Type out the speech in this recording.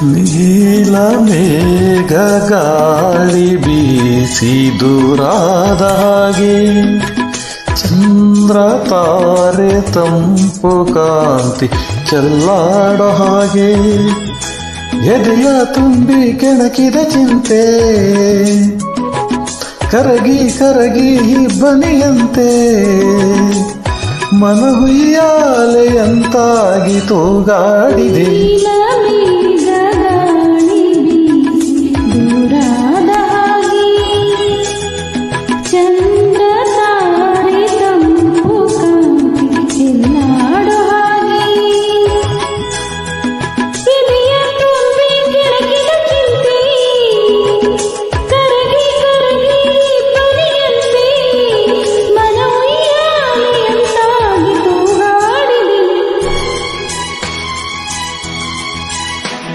ನೀಲ ಮೇಘ ಗಾಳಿ ಬೀಸಿ ದೂರಾದ ಹಾಗೆ, ಚಂದ್ರ ತಾರೆ ತಂಪು ಕಾಂತಿ ಚೆಲ್ಲಾಡೋ ಹಾಗೆ, ಎದೆಯ ತುಂಬಿ ಕೆಣಕಿದ ಚಿಂತೆ ಕರಗಿ ಕರಗಿ ಬನಿಯಂತೆ, ಮನ ಹುಯ್ಯಾಲೆಯಂತಾಗಿ ತೂಗಾಡಿದೆ.